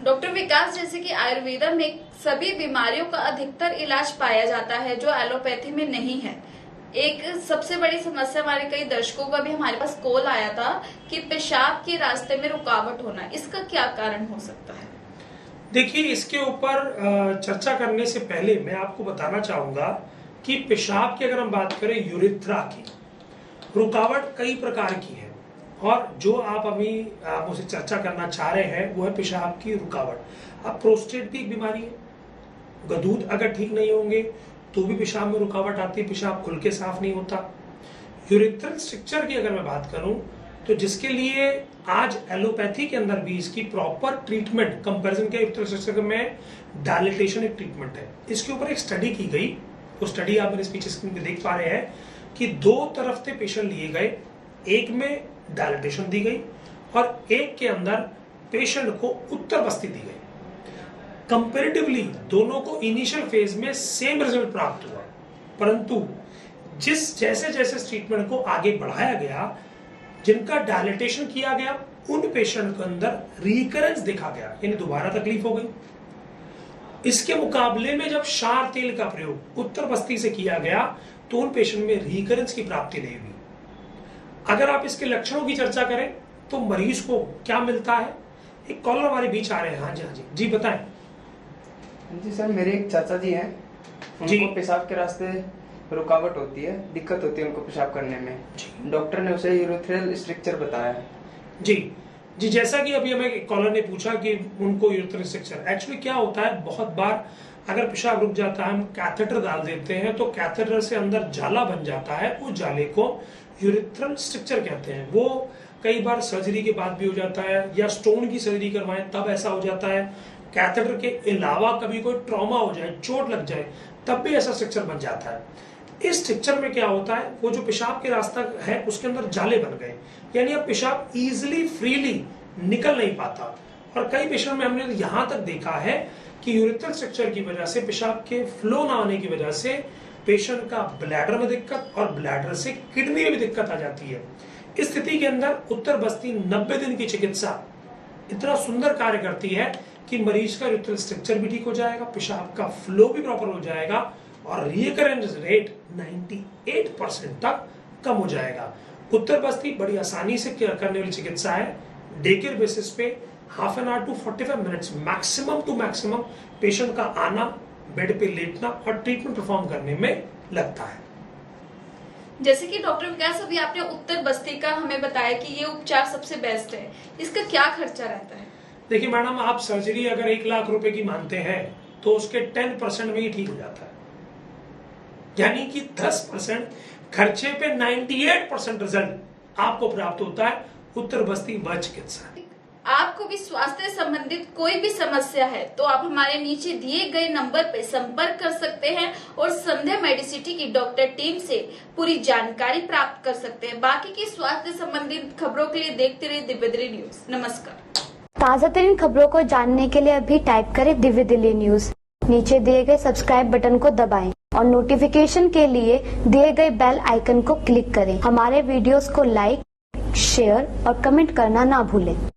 Doctor विकास, जैसे कि आयुर्वेदा में सभी बीमारियों का अधिकतर इलाज पाया जाता है जो एलोपैथी में नहीं है। एक सबसे बड़ी समस्या हमारे कई दर्शकों का भी हमारे पास कॉल आया था कि पेशाब के रास्ते में रुकावट होना, इसका क्या कारण हो सकता है? देखिए, इसके ऊपर चर्चा करने से पहले मैं आपको बताना चाहूंगा कि पेशाब की अगर हम बात करें, यूरिथ्रा की रुकावट कई प्रकार की है और जो आप अभी मुझसे चर्चा करना चाह रहे हैं वो है पेशाब की रुकावट। अब प्रोस्टेट भी एक बीमारी है, गदूद अगर ठीक नहीं होंगे तो भी पेशाब में रुकावट आती है, पेशाब खुल के साफ नहीं होता। यूरिथ्रल स्ट्रक्चर की अगर मैं बात करूं तो जिसके लिए आज एलोपैथी के अंदर भी इसकी प्रॉपर ट्रीटमेंट कंपैरिजन के यूरिथ्रल स्ट्रक्चर में डायलिटेशन एक ट्रीटमेंट है। इसके ऊपर एक स्टडी की गई, वो स्टडी आप मेरे स्पीच स्क्रीन पे देख पा रहे हैं कि दो तरफ से पेशेंट लिए गए, एक में डायलिटेशन दी गई और एक के अंदर पेशेंट को उत्तर बस्ती दी गई। कंपैरेटिवली दोनों को इनिशियल फेज में सेम रिजल्ट प्राप्त हुआ, परंतु जैसे जैसे ट्रीटमेंट को आगे बढ़ाया गया, जिनका डायलिटेशन किया गया उन पेशेंट के अंदर रिकरेंस देखा गया, यानी दोबारा तकलीफ हो गई। इसके मुकाबले में जब क्षार तेल का प्रयोग उत्तर बस्ती से किया गया तो उन पेशेंट में रिकरेंस की प्राप्ति नहीं हुई। अगर आप इसके लक्षणों की चर्चा करें तो मरीज को क्या मिलता है? एक कॉलर हमारे बीच आ रहे हैं। हाँ जी जी बताएं। जी सर, मेरे एक चाचा जी हैं, उनको पेशाब के रास्ते रुकावट होती है, दिक्कत होती है उनको पेशाब करने में। डॉक्टर ने उसे यूरिथ्रल स्ट्रक्चर बताया है। जी, जैसा कि अभी हमें एक कॉलर ने पूछा कि उनको यूरिथ्रल स्ट्रक्चर, एक्चुअली क्या होता है, बहुत बार अगर पेशाब रुक जाता है, हम कैथेटर डाल देते हैं तो कैथेटर से अंदर जाला बन जाता है, उस जाले को यूरिथ्रल स्ट्रक्चर कहते हैं। वो कई बार सर्जरी के बाद भी हो जाता है या स्टोन की सर्जरी करवाएं तब ऐसा हो जाता है। कैथेटर के अलावा कभी कोई ट्रॉमा हो जाए, चोट लग जाए, तब भी ऐसा स्ट्रक्चर बन जाता है। इस स्ट्रक्चर में क्या होता है, वो जो पेशाब के रास्ता है उसके अंदर जाले बन गए, यानी अब पेशाब इजिली फ्रीली निकल नहीं पाता। और कई पेशेंट में हमने यहां तक देखा है कि यूरिथ्रल स्ट्रक्चर की वजह से, पेशाब के फ्लो ना आने की वजह से पेशेंट का ब्लैडर में दिक्कत और ब्लैडर से किडनी में भी दिक्कत आ जाती है। इस स्थिति के अंदर उत्तर बस्ती 90 दिन की चिकित्सा इतना सुंदर कार्य करती है कि मरीज का यूरिथ्रल स्ट्रक्चर भी ठीक हो जाएगा, पेशाब का फ्लो भी प्रॉपर हो जाएगा और रिकरेंस रेट 98% तक कम हो जाएगा। उत्तर बस्ती बड़ी आसानी से करने वाली चिकित्सा है। डे केयर बेसिस पे half an hour to 45 minutes maximum to maximum patient का आना, बेड पे लेटना और ट्रीटमेंट परफॉर्म करने में लगता है। जैसे कि डॉक्टर विकास, अभी आपने उत्तर बस्ती का हमें बताया कि ये उपचार सबसे बेस्ट है, इसका क्या खर्चा रहता है? देखिए मैडम, आप सर्जरी अगर 1 लाख रुपए की मानते हैं तो उसके 10% में ही ठीक हो जाता है, यानी कि 10% खर्चे पे 98% रिजल्ट आपको प्राप्त होता है उत्तर बस्ती व चिकित्सा। आपको भी स्वास्थ्य संबंधित कोई भी समस्या है तो आप हमारे नीचे दिए गए नंबर पे संपर्क कर सकते हैं और संध्या मेडिसिटी की डॉक्टर टीम से पूरी जानकारी प्राप्त कर सकते हैं। बाकी की स्वास्थ्य संबंधित खबरों के लिए देखते रहिए दिव्य दिल्ली न्यूज। नमस्कार। ताज़ा तरीन खबरों को जानने के लिए अभी टाइप करें दिव्य दिल्ली न्यूज। नीचे दिए गए सब्सक्राइब बटन को दबाएं और नोटिफिकेशन के लिए दिए गए बेल आइकन को क्लिक करें। हमारे वीडियोस को लाइक, शेयर और कमेंट करना ना भूलें।